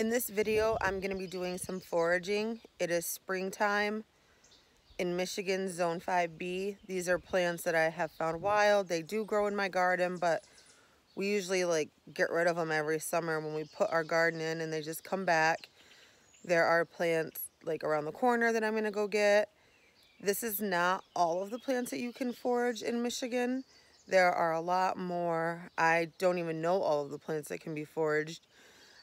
In this video, I'm going to be doing some foraging. It is springtime in Michigan, Zone 5B. These are plants that I have found wild. They do grow in my garden, but we usually get rid of them every summer when we put our garden in and they just come back. There are plants around the corner that I'm going to go get. This is not all of the plants that you can forage in Michigan. There are a lot more. I don't even know all of the plants that can be foraged.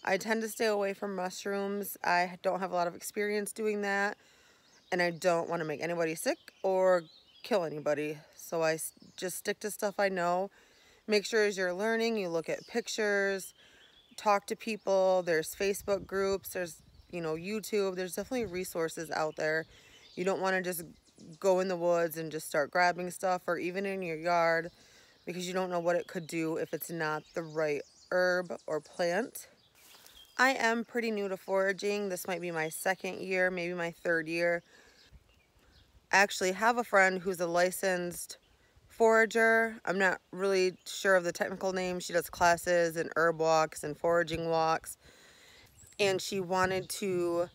I tend to stay away from mushrooms. I don't have a lot of experience doing that, and I don't want to make anybody sick or kill anybody. So I just stick to stuff I know. Make sure as you're learning, you look at pictures, talk to people. There's Facebook groups, there's YouTube. There's definitely resources out there. You don't want to just go in the woods and just start grabbing stuff, or even in your yard, because you don't know what it could do if it's not the right herb or plant. I am pretty new to foraging. This might be my second year, maybe my third year. I actually have a friend who's a licensed forager. I'm not really sure of the technical name. She does classes and herb walks and foraging walks. And she wanted to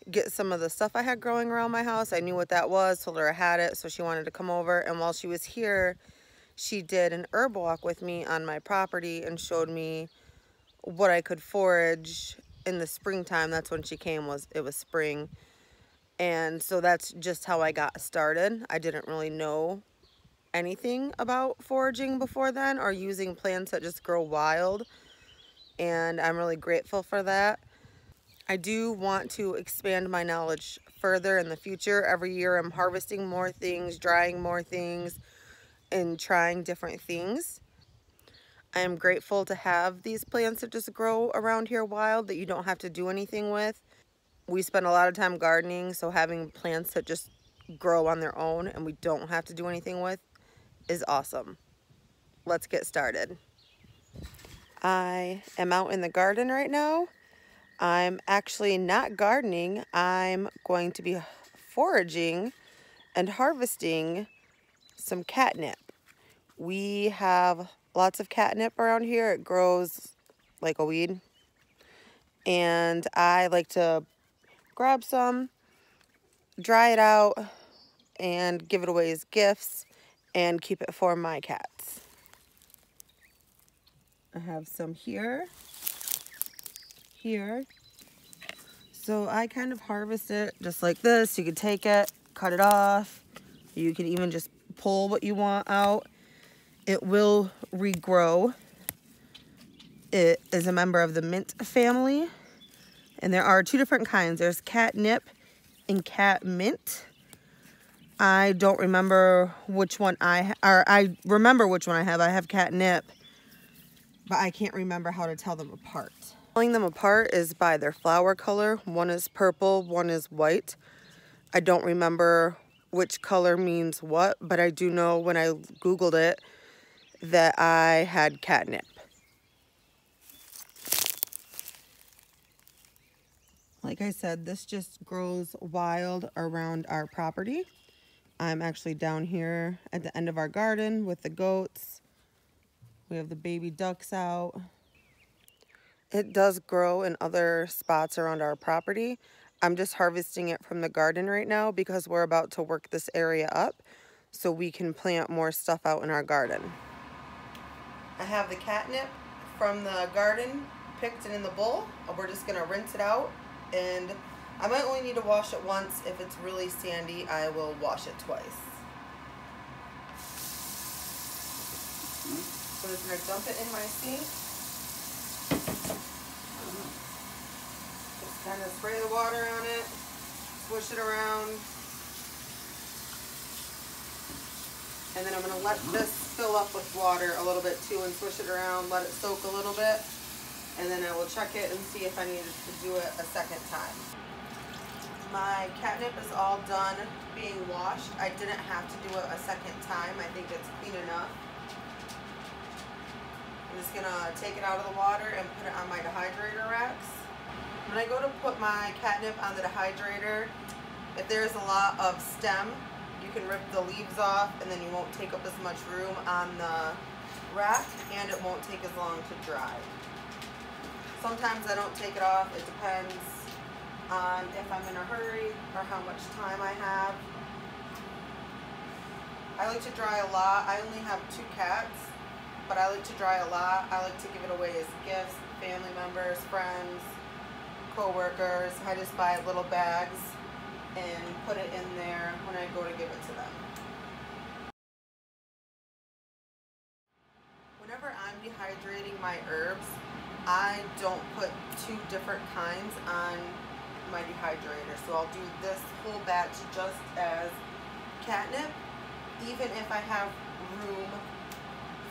get some of the stuff I had growing around my house. I knew what that was, told her I had it, so she wanted to come over. And while she was here, she did an herb walk with me on my property and showed me what I could forage in the springtime. That's when she came, it was spring. And so that's just how I got started. I didn't really know anything about foraging before then, or using plants that just grow wild. And I'm really grateful for that. I do want to expand my knowledge further in the future. Every year I'm harvesting more things, drying more things, and trying different things. I am grateful to have these plants that just grow around here wild that you don't have to do anything with. We spend a lot of time gardening, so having plants that just grow on their own and we don't have to do anything with is awesome. Let's get started. I am out in the garden right now. I'm actually not gardening. I'm going to be foraging and harvesting some catnip. We have lots of catnip around here. It grows like a weed. And I like to grab some, dry it out, and give it away as gifts and keep it for my cats. I have some here. So I kind of harvest it just like this. You could take it, cut it off. You can even just pull what you want out. It will regrow. It is a member of the mint family. And there are two different kinds. There's catnip and cat mint. I don't remember which one I remember which one I have. I have catnip, but I can't remember how to tell them apart. Telling them apart is by their flower color. One is purple, one is white. I don't remember which color means what, but I do know when I Googled it that I had catnip. Like I said, this just grows wild around our property. I'm actually down here at the end of our garden with the goats. We have the baby ducks out. It does grow in other spots around our property. I'm just harvesting it from the garden right now because we're about to work this area up so we can plant more stuff out in our garden. I have the catnip from the garden picked and in the bowl. We're just gonna rinse it out, and I might only need to wash it once. If it's really sandy, I will wash it twice. So I'm just gonna dump it in my sink. Just kind of spray the water on it, swish it around. And then I'm going to let this fill up with water a little bit too and swish it around, let it soak a little bit. And then I will check it and see if I needed to do it a second time. My catnip is all done being washed. I didn't have to do it a second time. I think it's clean enough. I'm just going to take it out of the water and put it on my dehydrator racks. When I go to put my catnip on the dehydrator, if there's a lot of stem, you can rip the leaves off and then you won't take up as much room on the rack and it won't take as long to dry. Sometimes I don't take it off. It depends on if I'm in a hurry or how much time I have. I like to dry a lot. I only have 2 cats, but I like to dry a lot. I like to give it away as gifts, family members, friends, co-workers. I just buy little bags and put it in there when I go to give it to them. Whenever I'm dehydrating my herbs, I don't put 2 different kinds on my dehydrator. So I'll do this whole batch just as catnip. Even if I have room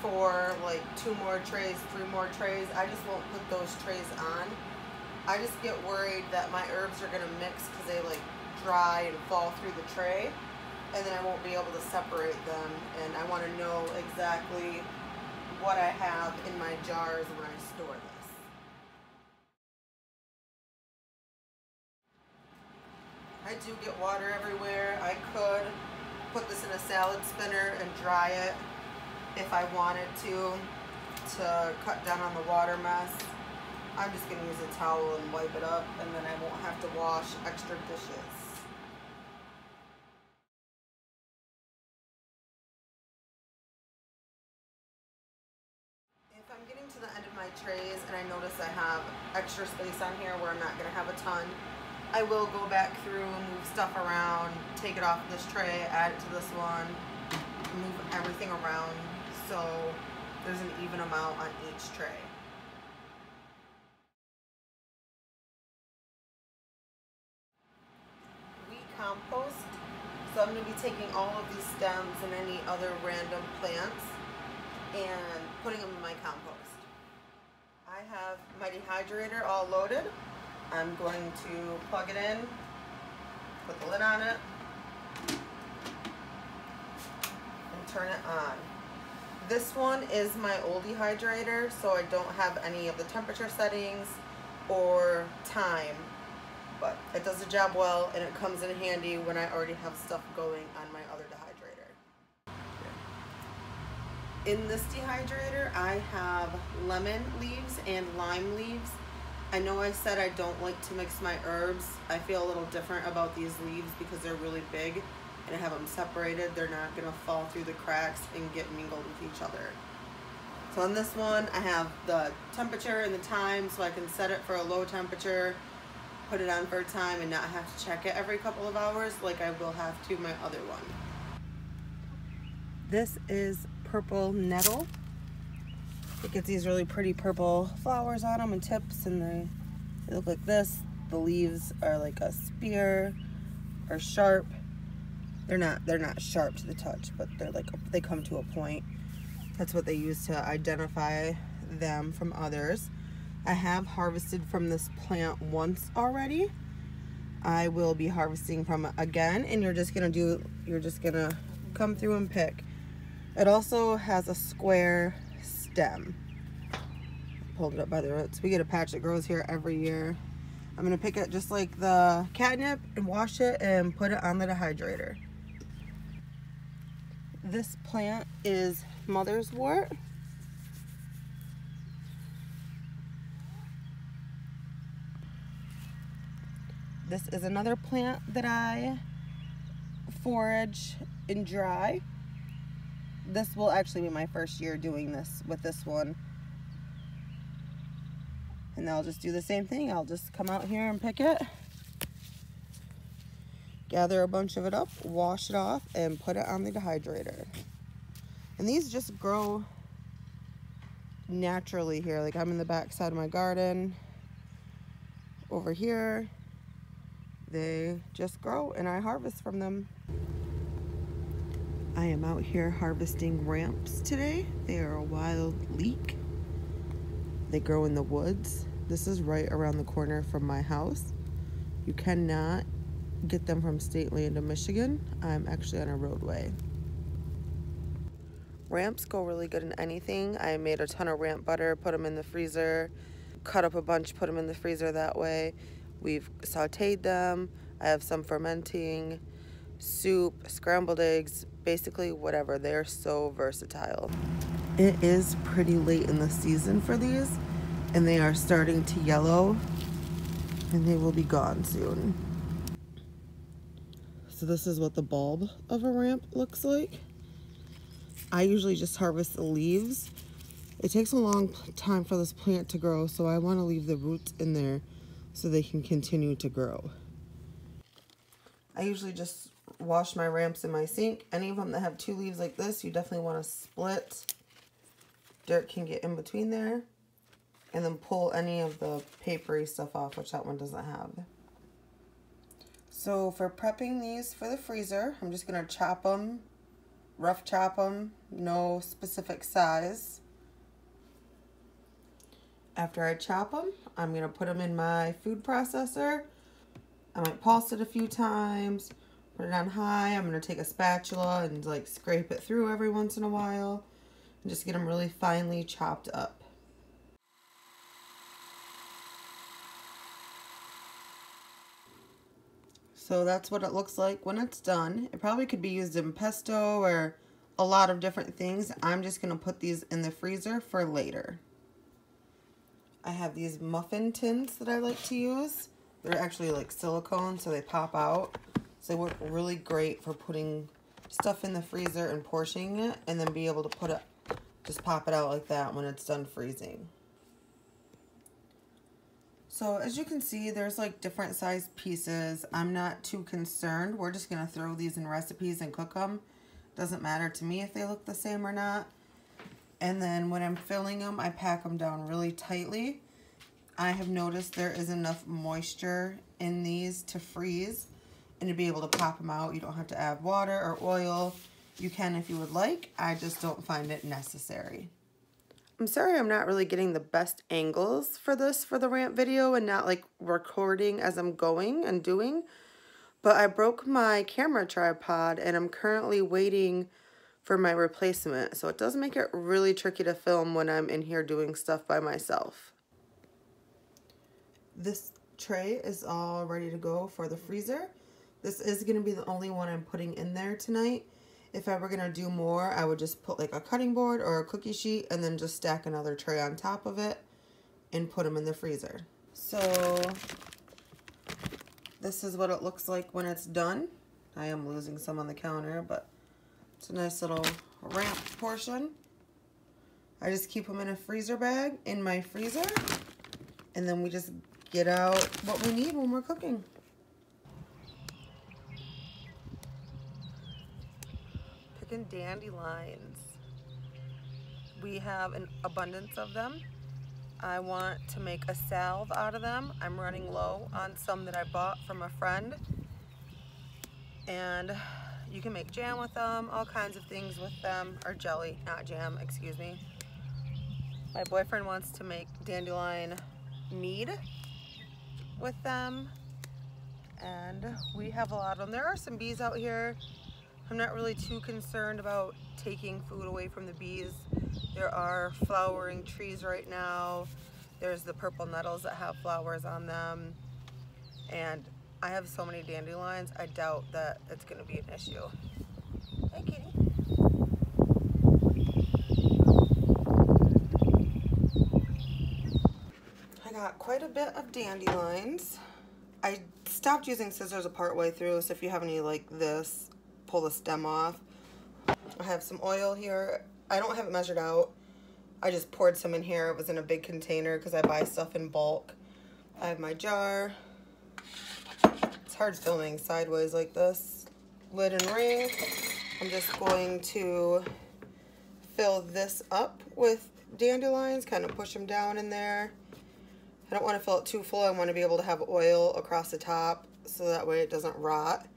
for like 2 more trays, 3 more trays, I just won't put those trays on. I just get worried that my herbs are gonna mix because they like dry and fall through the tray, and then I won't be able to separate them, and I want to know exactly what I have in my jars when I store this. I do get water everywhere. I could put this in a salad spinner and dry it if I wanted to cut down on the water mess. I'm just going to use a towel and wipe it up, and then I won't have to wash extra dishes. If I'm getting to the end of my trays and I notice I have extra space on here where I'm not going to have a ton, I will go back through and move stuff around, take it off this tray, add it to this one, move everything around so there's an even amount on each tray. We compost, so I'm going to be taking all of these stems and any other random plants and putting them in my compost. I have my dehydrator all loaded. I'm going to plug it in, put the lid on it, and turn it on. This one is my old dehydrator, so I don't have any of the temperature settings or time, but it does the job well, and it comes in handy when I already have stuff going on my other dehydrator. In this dehydrator, I have lemon leaves and lime leaves. I know I said I don't like to mix my herbs. I feel a little different about these leaves because they're really big, and I have them separated. They're not gonna fall through the cracks and get mingled with each other. So on this one, I have the temperature and the time, so I can set it for a low temperature, put it on for a time, and not have to check it every couple of hours like I will have to my other one. This is purple nettle. It gets these really pretty purple flowers on them and tips, and they look like this. The leaves are like a spear or sharp. They're not sharp to the touch, but they're like, they come to a point. That's what they use to identify them from others. I have harvested from this plant once already. I will be harvesting from it again, and you're just gonna come through and pick. It also has a square stem. Pulled it up by the roots. We get a patch that grows here every year. I'm gonna pick it just like the catnip and wash it and put it on the dehydrator. This plant is mother's wort. This is another plant that I forage and dry. This will actually be my first year doing this with this one. And I'll just do the same thing. I'll just come out here and pick it, gather a bunch of it up, wash it off, and put it on the dehydrator. And these just grow naturally here. Like, I'm in the back side of my garden. Over here, they just grow and I harvest from them. I am out here harvesting ramps today. They are a wild leek. They grow in the woods. This is right around the corner from my house. You cannot get them from state land of Michigan. I'm actually on a roadway. Ramps go really good in anything. I made a ton of ramp butter, put them in the freezer, cut up a bunch, put them in the freezer that way. We've sauteed them. I have some fermenting, soup, scrambled eggs, basically whatever. They're so versatile. It is pretty late in the season for these. and they are starting to yellow, and they will be gone soon. So this is what the bulb of a ramp looks like. I usually just harvest the leaves. It takes a long time for this plant to grow, so I want to leave the roots in there so they can continue to grow. I usually just wash my ramps in my sink. Any of them that have 2 leaves like this, you definitely want to split. Dirt can get in between there. And then pull any of the papery stuff off, which that one doesn't have. So for prepping these for the freezer, I'm just going to chop them, rough chop them, no specific size. After I chop them, I'm going to put them in my food processor. I might pulse it a few times, put it on high. I'm going to take a spatula and like scrape it through every once in a while and just get them really finely chopped up. So that's what it looks like when it's done. It probably could be used in pesto or a lot of different things. I'm just going to put these in the freezer for later. I have these muffin tins that I like to use. They're actually like silicone, so they pop out. So they work really great for putting stuff in the freezer and portioning it, and then be able to put it, just pop it out like that when it's done freezing. So as you can see, there's like different sized pieces. I'm not too concerned. We're just gonna throw these in recipes and cook them. Doesn't matter to me if they look the same or not. And then when I'm filling them, I pack them down really tightly. I have noticed there is enough moisture in these to freeze and to be able to pop them out. You don't have to add water or oil. You can if you would like. I just don't find it necessary. I'm sorry I'm not really getting the best angles for the ramp video and not like recording as I'm going and doing. But I broke my camera tripod and I'm currently waiting for my replacement. So it does make it really tricky to film when I'm in here doing stuff by myself. This tray is all ready to go for the freezer. This is going to be the only one I'm putting in there tonight. If I were going to do more, I would just put like a cutting board or a cookie sheet and then just stack another tray on top of it and put them in the freezer. So this is what it looks like when it's done. I am losing some on the counter, but it's a nice little ramp portion. I just keep them in a freezer bag in my freezer, and then we just get out what we need when we're cooking. Picking dandelions. We have an abundance of them. I want to make a salve out of them. I'm running low on some that I bought from a friend. And you can make jam with them, all kinds of things with them, or jelly, not jam, excuse me. My boyfriend wants to make dandelion mead with them, and we have a lot of them. There are some bees out here. I'm not really too concerned about taking food away from the bees. There are flowering trees right now. There's the purple nettles that have flowers on them, and I have so many dandelions, I doubt that it's going to be an issue. Hey, kitty. I got quite a bit of dandelions. I stopped using scissors a part way through, so if you have any like this, pull the stem off. I have some oil here. I don't have it measured out. I just poured some in here. It was in a big container because I buy stuff in bulk. I have my jar. It's hard filming sideways like this. Lid and ring. I'm just going to fill this up with dandelions, kind of push them down in there. I don't want to fill it too full. I want to be able to have oil across the top so that way it doesn't rot.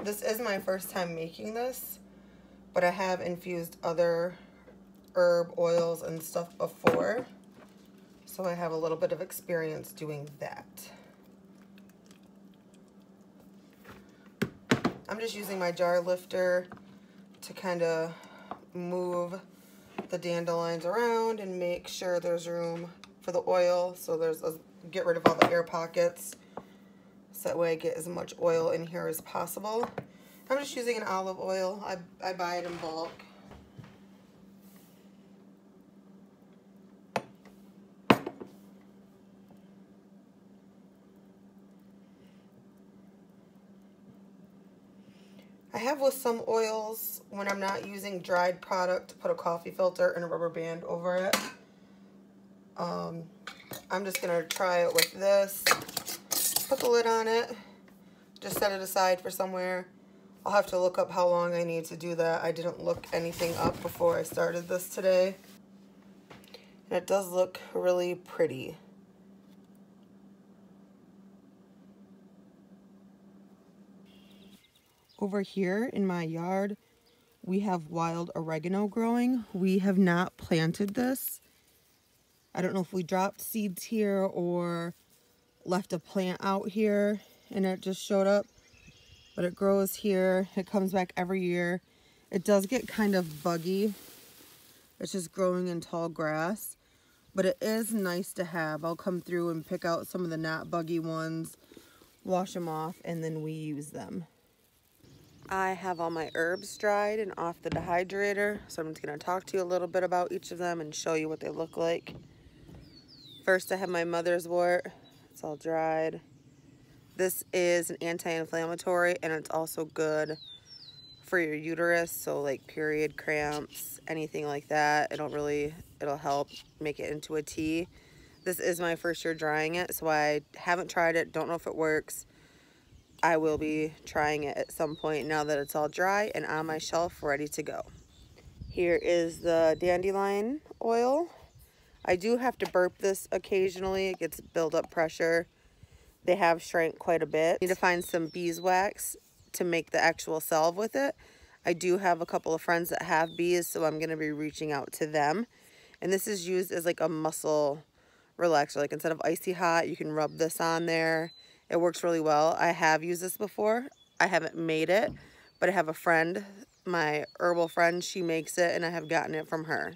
This is my first time making this, but I have infused other herb oils and stuff before, so I have a little bit of experience doing that. I'm just using my jar lifter to kind of move the dandelions around and make sure there's room for the oil, so get rid of all the air pockets, so that way I get as much oil in here as possible. I'm just using an olive oil. I buy it in bulk. I have with some oils when I'm not using dried product to put a coffee filter and a rubber band over it. I'm just going to try it with this. Put the lid on it. Just set it aside for somewhere. I'll have to look up how long I need to do that. I didn't look anything up before I started this today. And it does look really pretty. Over here in my yard, we have wild oregano growing. We have not planted this. I don't know if we dropped seeds here or left a plant out here and it just showed up. But it grows here. It comes back every year. It does get kind of buggy. It's just growing in tall grass. But it is nice to have. I'll come through and pick out some of the not buggy ones, wash them off, and then we use them. I have all my herbs dried and off the dehydrator, so I'm just going to talk to you a little bit about each of them and show you what they look like. First, I have my mother's wort. It's all dried. This is an anti-inflammatory, and it's also good for your uterus, so like period cramps, anything like that. It'll help make it into a tea. This is my first year drying it, so I haven't tried it, don't know if it works. I will be trying it at some point now that it's all dry and on my shelf ready to go. Here is the dandelion oil. I do have to burp this occasionally. It gets build-up pressure. They have shrank quite a bit. I need to find some beeswax to make the actual salve with it. I do have a couple of friends that have bees, so I'm going to be reaching out to them. And this is used as like a muscle relaxer. Like instead of icy hot, you can rub this on there. It works really well. I have used this before. I haven't made it, but I have a friend, my herbal friend, she makes it, and I have gotten it from her.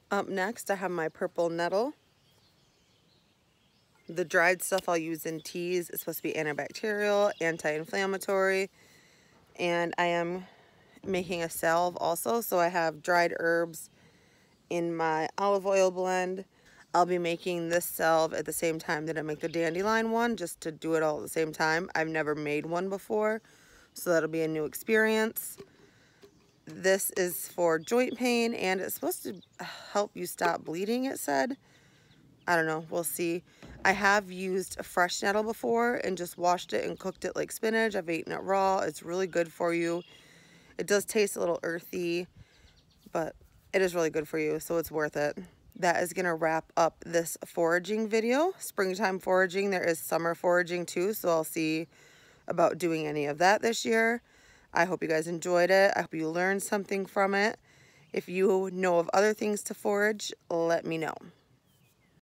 Up next, I have my purple nettle. The dried stuff I'll use in teas. It's supposed to be antibacterial, anti-inflammatory, and I am making a salve also, so I have dried herbs in my olive oil blend. I'll be making this salve at the same time that I make the dandelion one, just to do it all at the same time. I've never made one before, so that'll be a new experience. This is for joint pain, and it's supposed to help you stop bleeding, it said. I don't know, we'll see. I have used a fresh nettle before and just washed it and cooked it like spinach. I've eaten it raw. It's really good for you. It does taste a little earthy, but it is really good for you, so it's worth it. That is going to wrap up this foraging video. Springtime foraging. There is summer foraging too, so I'll see about doing any of that this year. I hope you guys enjoyed it. I hope you learned something from it. If you know of other things to forage, let me know.